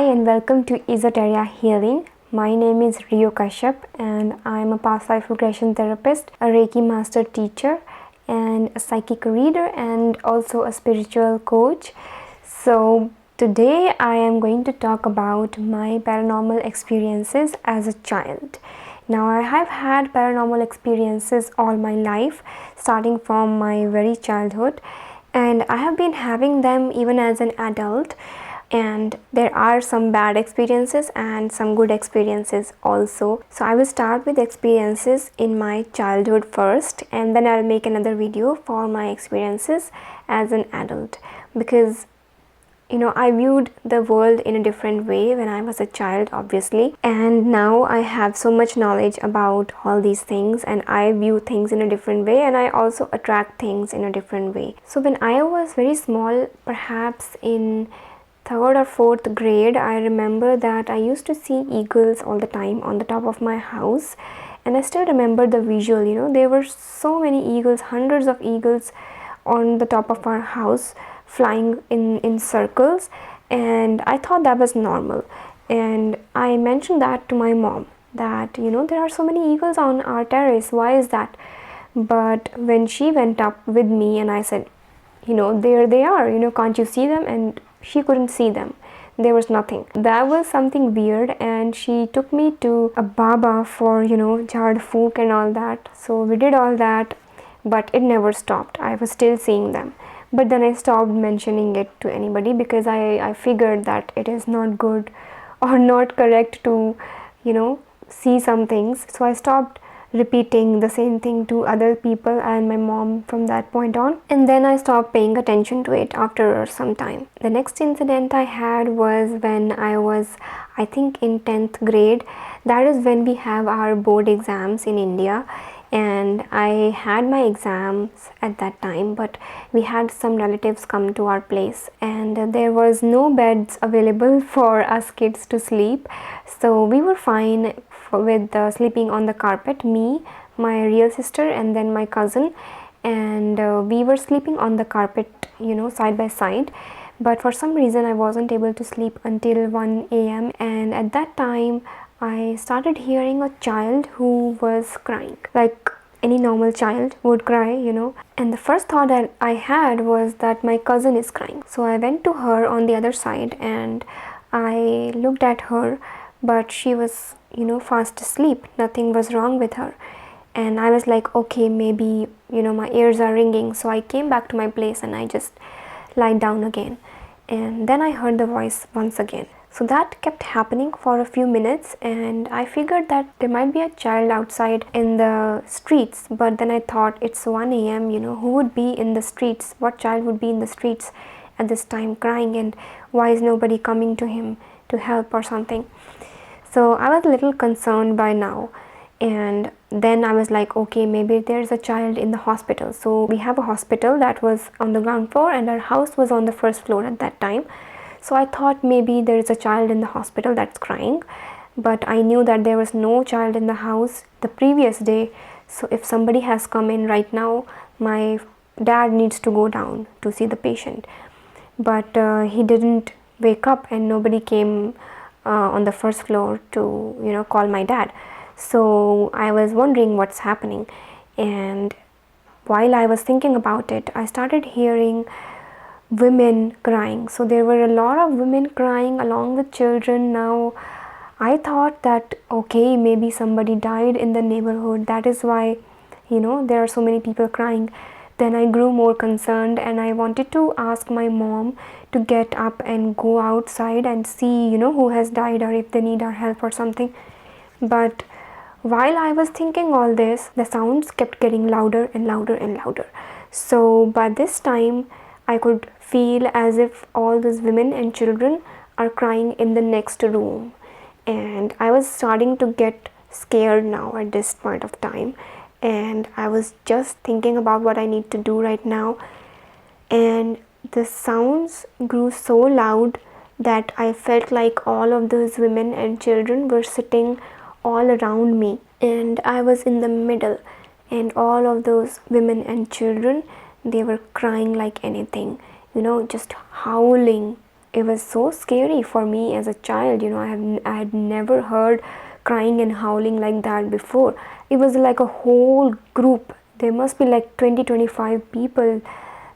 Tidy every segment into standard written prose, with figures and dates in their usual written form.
and welcome to Esoteria Healing. My name is Rio Kashyap and I am a past life regression therapist, a Reiki master teacher, and a psychic reader, and also a spiritual coach. So today I am going to talk about my paranormal experiences as a child. Now, I have had paranormal experiences all my life, starting from my very childhood, and I have been having them even as an adult. And there are some bad experiences and some good experiences also. So I will start with experiences in my childhood first, and then I'll make another video for my experiences as an adult, because I viewed the world in a different way when I was a child, obviously, and now I have so much knowledge about all these things, and I view things in a different way, and I also attract things in a different way. So when I was very small, perhaps in third or fourth grade, I remember that I used to see eagles all the time on the top of my house, and I still remember the visual. There were so many eagles, hundreds of eagles on the top of our house, flying in circles, and I thought that was normal. And I mentioned that to my mom, that there are so many eagles on our terrace, why is that? But when she went up with me and I said, there they are, can't you see them? And she couldn't see them. There was nothing. That was something weird, and she took me to a Baba for jhad fook and all that. So we did all that, but it never stopped. I was still seeing them, but then I stopped mentioning it to anybody, because I figured that it is not good or not correct to see some things. So I stopped repeating the same thing to other people and my mom from that point on, and then I stopped paying attention to it after some time. The next incident I had was when I was, I think, in 10th grade. That is when we have our board exams in India, and I had my exams at that time, but we had some relatives come to our place, and there was no beds available for us kids to sleep. So we were fine with sleeping on the carpet, me, my real sister, and then my cousin, and we were sleeping on the carpet, side by side. But for some reason I wasn't able to sleep until 1 a.m. and at that time I started hearing a child who was crying, like any normal child would cry, and the first thought that I had was that my cousin is crying. So I went to her on the other side and I looked at her, but she was fast asleep. Nothing was wrong with her, and I was like, okay, maybe my ears are ringing. So I came back to my place and I just lied down again, and then I heard the voice once again. So that kept happening for a few minutes, and I figured that there might be a child outside in the streets. But then I thought, it's 1 a.m., who would be in the streets? What child would be in the streets at this time crying, and why is nobody coming to him to help or something? So I was a little concerned by now, and then I was like, okay, maybe there's a child in the hospital. So we have a hospital that was on the ground floor, and our house was on the first floor at that time. So I thought maybe there is a child in the hospital that's crying, but I knew that there was no child in the house the previous day. So if somebody has come in right now, my dad needs to go down to see the patient. But he didn't wake up, and nobody came on the first floor to call my dad. So I was wondering what's happening, and while I was thinking about it, I started hearing women crying. So there were a lot of women crying along with children. Now I thought that, okay, maybe somebody died in the neighborhood, that is why there are so many people crying. Then I grew more concerned, and I wanted to ask my mom to get up and go outside and see who has died, or if they need our help or something. But while I was thinking all this, the sounds kept getting louder and louder and louder. So by this time I could feel as if all those women and children are crying in the next room, and I was starting to get scared now at this point of time, and I was just thinking about what I need to do right now. And the sounds grew so loud that I felt like all of those women and children were sitting all around me, and I was in the middle, and all of those women and children, they were crying like anything, just howling it was so scary for me as a child. I had never heard crying and howling like that before. It was like a whole group. There must be like 20-25 people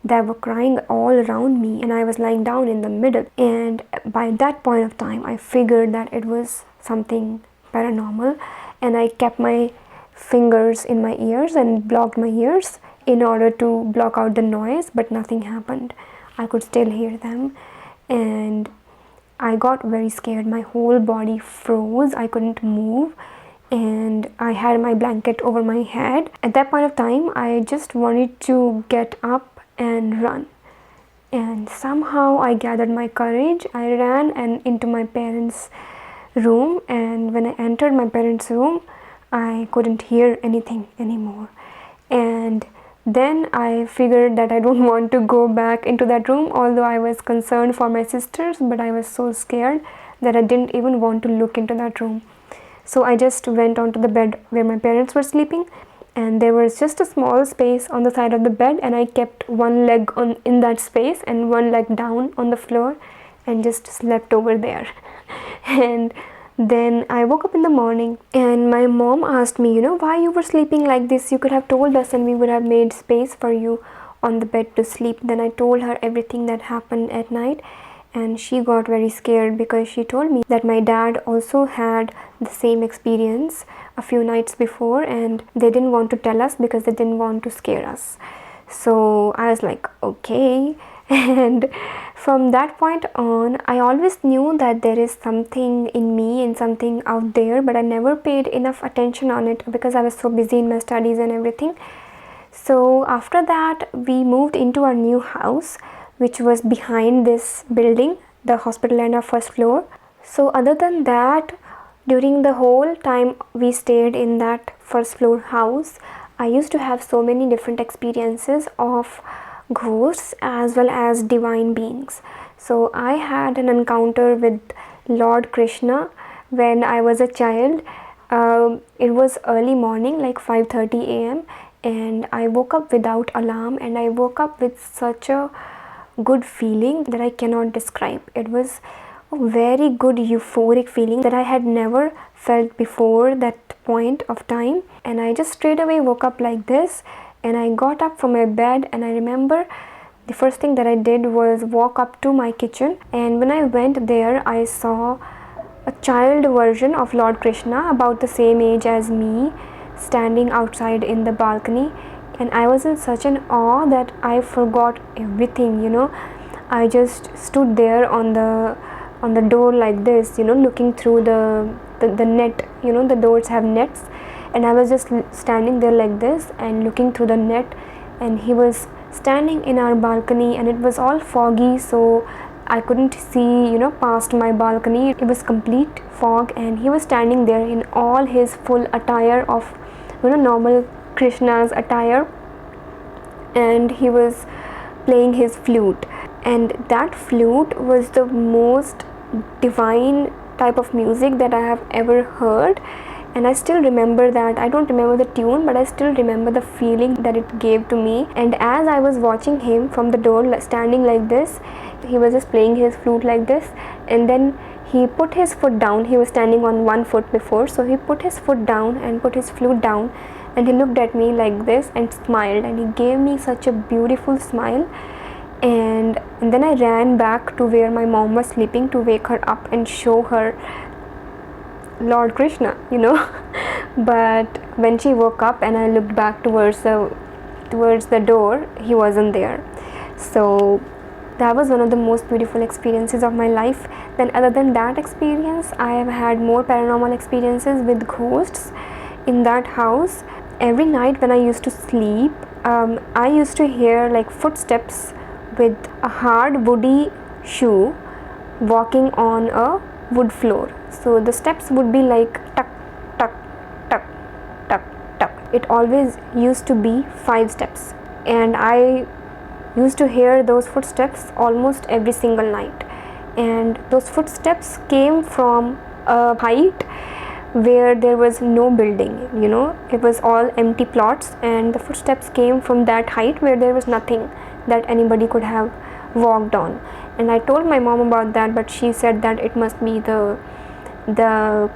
that were crying all around me, and I was lying down in the middle. And by that point of time, I figured that it was something paranormal, and I kept my fingers in my ears and blocked my ears in order to block out the noise, but nothing happened. I could still hear them, and I got very scared. My whole body froze. I couldn't move, and I had my blanket over my head. At that point of time, I just wanted to get up and run. And somehow I gathered my courage. I ran and into my parents' room, and when I entered my parents' room, I couldn't hear anything anymore. And then I figured that I don't want to go back into that room, although I was concerned for my sisters, but I was so scared that I didn't even want to look into that room. So I just went onto the bed where my parents were sleeping, and there was just a small space on the side of the bed, and I kept one leg in that space and one leg down on the floor and just slept over there. And then I woke up in the morning, and my mom asked me, why you were sleeping like this. You could have told us and we would have made space for you on the bed to sleep. Then I told her everything that happened at night, and she got very scared because she told me that my dad also had the same experience a few nights before, and they didn't want to tell us because they didn't want to scare us. So I was like, okay. And from that point on, I always knew that there is something in me and something out there, but I never paid enough attention on it because I was so busy in my studies and everything. So after that, we moved into our new house, which was behind this building, the hospital, and our first floor. So other than that, during the whole time we stayed in that first floor house, I used to have so many different experiences of ghosts as well as divine beings. So I had an encounter with Lord Krishna when I was a child. It was early morning, like 5:30 a.m., and I woke up without alarm, and I woke up with such a good feeling that I cannot describe. It was a very good euphoric feeling that I had never felt before that point of time. And I just straight away woke up like this, and I got up from my bed, and I remember the first thing that I did was walk up to my kitchen, and when I went there, I saw a child version of Lord Krishna about the same age as me standing outside in the balcony. And I was in such an awe that I forgot everything. I just stood there on the door like this, looking through the net. The doors have nets, and I was just standing there like this and looking through the net, and he was standing in our balcony, and it was all foggy, so I couldn't see past my balcony. It was complete fog, and he was standing there in all his full attire of normal Krishna's attire, and he was playing his flute, and that flute was the most divine type of music that I have ever heard. And I still remember that. I don't remember the tune, but I still remember the feeling that it gave to me. And as I was watching him from the door standing like this, he was just playing his flute like this, and then he put his foot down. He was standing on one foot before, so he put his foot down and put his flute down, and he looked at me like this and smiled, and he gave me such a beautiful smile. And then I ran back to where my mom was sleeping to wake her up and show her Lord Krishna, But when she woke up and I looked back towards the door, he wasn't there. So that was one of the most beautiful experiences of my life. Then other than that experience, I have had more paranormal experiences with ghosts in that house. Every night when I used to sleep, I used to hear like footsteps with a hard woody shoe walking on a wood floor. So the steps would be like tuck, tuck, tuck, tuck, tuck. It always used to be 5 steps, and I used to hear those footsteps almost every single night. And those footsteps came from a height where there was no building, it was all empty plots, and the footsteps came from that height where there was nothing that anybody could have walked on. And I told my mom about that, but she said that it must be the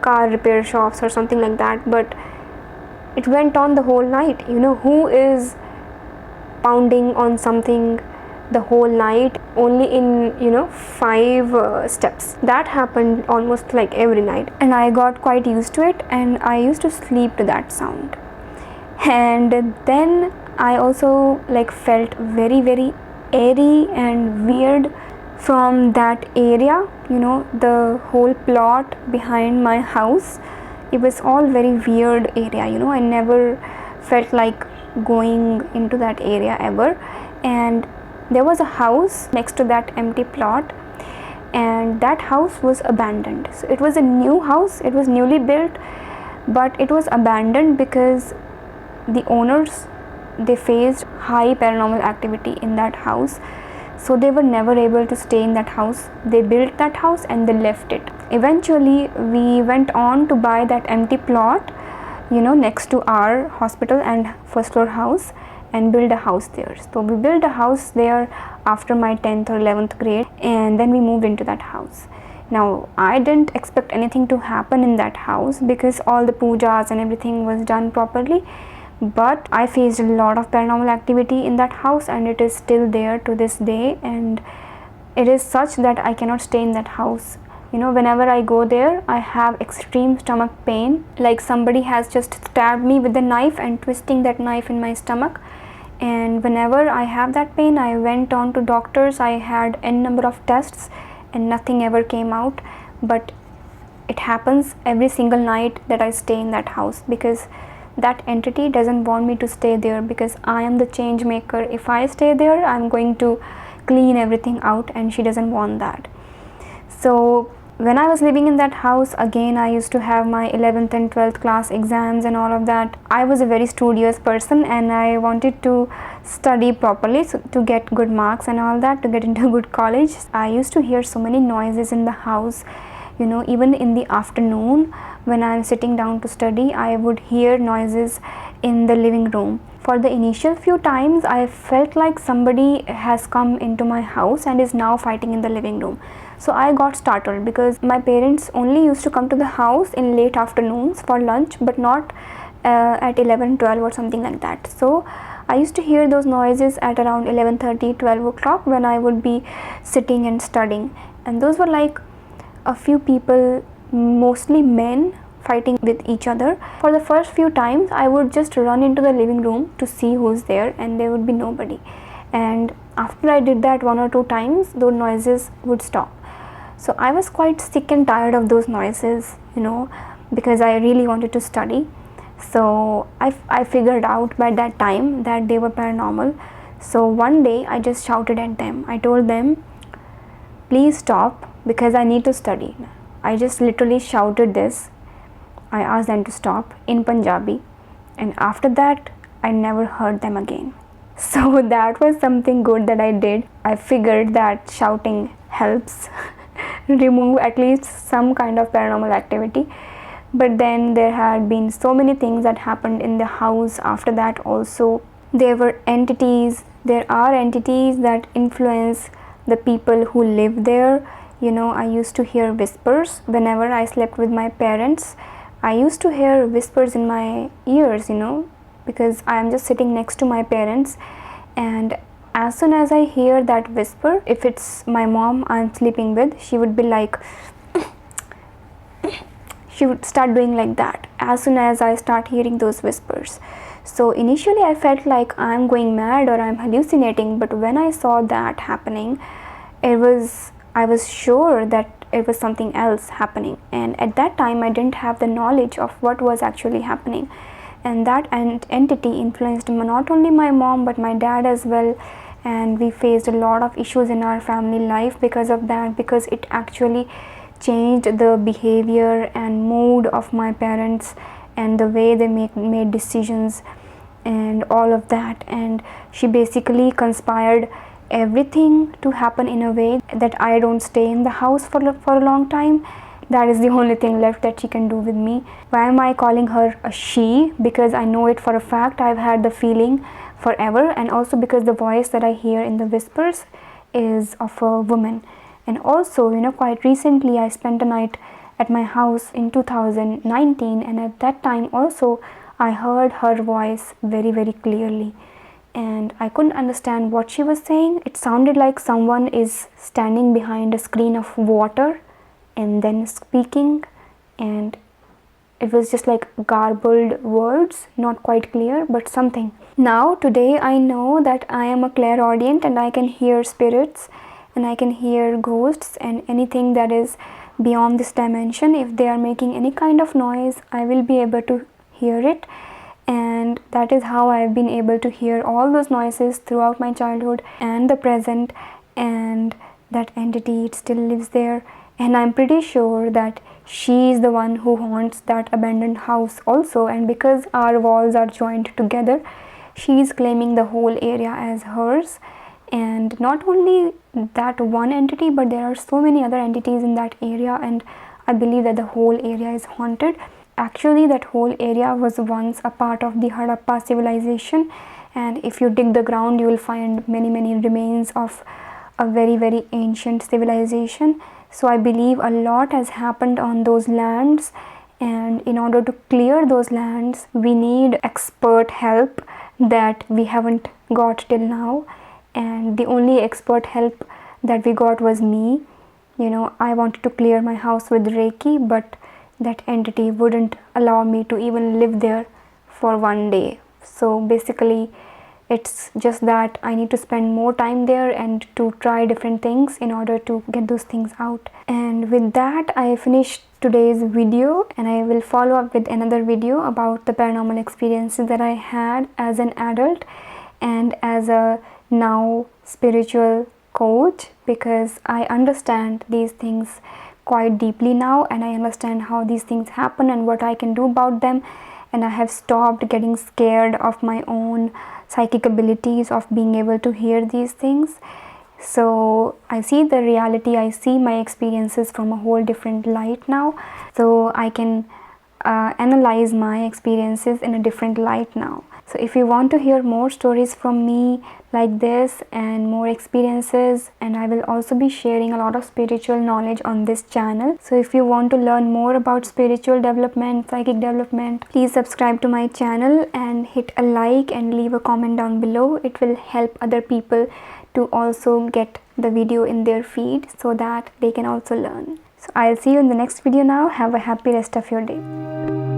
car repair shops or something like that. But it went on the whole night. Who is pounding on something the whole night only in 5 steps? That happened almost like every night, and I got quite used to it, and I used to sleep to that sound. And then I also felt very, very airy and weird from that area. The whole plot behind my house, it was all very weird area. I never felt like going into that area ever. And there was a house next to that empty plot, and that house was abandoned. So it was a new house, it was newly built, but it was abandoned because the owners, they faced high paranormal activity in that house, so they were never able to stay in that house. They built that house and they left it. Eventually we went on to buy that empty plot next to our hospital and first floor house, and build a house there. So we built a house there after my 10th or 11th grade, and then we moved into that house. Now I didn't expect anything to happen in that house because all the pujas and everything was done properly, but I faced a lot of paranormal activity in that house, and it is still there to this day. And it is such that I cannot stay in that house. Whenever I go there, I have extreme stomach pain, like somebody has just stabbed me with a knife and twisting that knife in my stomach. And whenever I have that pain, I went on to doctors, I had n number of tests, and nothing ever came out. But it happens every single night that I stay in that house, because that entity doesn't want me to stay there, because I am the change maker. If I stay there, I'm going to clean everything out, and she doesn't want that. So when I was living in that house, again I used to have my 11th and 12th class exams and all of that. I was a very studious person, and I wanted to study properly, so to get good marks and all that, to get into a good college. I used to hear so many noises in the house. Even in the afternoon when I'm sitting down to study, I would hear noises in the living room. For the initial few times, I felt like somebody has come into my house and is now fighting in the living room. So I got startled, because my parents only used to come to the house in late afternoons for lunch, but not at 11, 12 or something like that. So I used to hear those noises at around 11:30, 12 o'clock when I would be sitting and studying. And those were like a few people, mostly men, fighting with each other. For the first few times, I would just run into the living room to see who's there, and there would be nobody. And after I did that 1 or 2 times, those noises would stop. So I was quite sick and tired of those noises, because I really wanted to study. So I figured out by that time that they were paranormal. So one day I just shouted at them. I told them, please stop, because I need to study. I just literally shouted this. I asked them to stop in Punjabi, and after that I never heard them again. So that was something good that I did. I figured that shouting helps remove at least some kind of paranormal activity. But then there had been so many things that happened in the house after that also. There are entities that influence the people who live there. I used to hear whispers whenever I slept with my parents. I used to hear whispers in my ears, because I am just sitting next to my parents, and as soon as I hear that whisper, if it's my mom I'm sleeping with, she would be like, she would start doing like that as soon as I start hearing those whispers. So initially I felt like I'm going mad or I'm hallucinating, but when I saw that happening, I was sure that it was something else happening. And at that time I didn't have the knowledge of what was actually happening. And that entity influenced not only my mom but my dad as well, and we faced a lot of issues in our family life because of that, because it actually changed the behavior and mood of my parents and the way they made decisions and all of that. And she basically conspired everything to happen in a way that I don't stay in the house for a long time. That is the only thing left that she can do with me. Why am I calling her a she? Because I know it for a fact. I've had the feeling forever, and also because the voice that I hear in the whispers is of a woman. And also, quite recently I spent a night at my house in 2019, and at that time also I heard her voice very, very clearly, and I couldn't understand what she was saying. It sounded like someone is standing behind a screen of water and then speaking, and it was just like garbled words, not quite clear, but something. Now, today, I know that I am a clairaudient and I can hear spirits and I can hear ghosts and anything that is beyond this dimension. If they are making any kind of noise, I will be able to hear it. And that is how I have been able to hear all those noises throughout my childhood and the present. And that entity, it still lives there, and I'm pretty sure that she is the one who haunts that abandoned house also. And because our walls are joined together, she is claiming the whole area as hers. And not only that one entity, but there are so many other entities in that area, and I believe that the whole area is haunted. Actually, that whole area was once a part of the Harappa civilization, and if you dig the ground, you will find many, many remains of a very, very ancient civilization. So I believe a lot has happened on those lands, and in order to clear those lands, we need expert help that we haven't got till now. And the only expert help that we got was me. I wanted to clear my house with Reiki, but that entity wouldn't allow me to even live there for one day. So basically, it's just that I need to spend more time there and to try different things in order to get those things out. And with that, I finished today's video, and I will follow up with another video about the paranormal experiences that I had as an adult and as a now spiritual coach, because I understand these things quite deeply now, and I understand how these things happen and what I can do about them. And I have stopped getting scared of my own psychic abilities of being able to hear these things. So I see the reality, I see my experiences from a whole different light now. So I can analyze my experiences in a different light now. So if you want to hear more stories from me like this and more experiences, and I will also be sharing a lot of spiritual knowledge on this channel. So if you want to learn more about spiritual development, psychic development, please subscribe to my channel and hit a like and leave a comment down below. It will help other people to also get the video in their feed so that they can also learn. So I'll see you in the next video now. Have a happy rest of your day.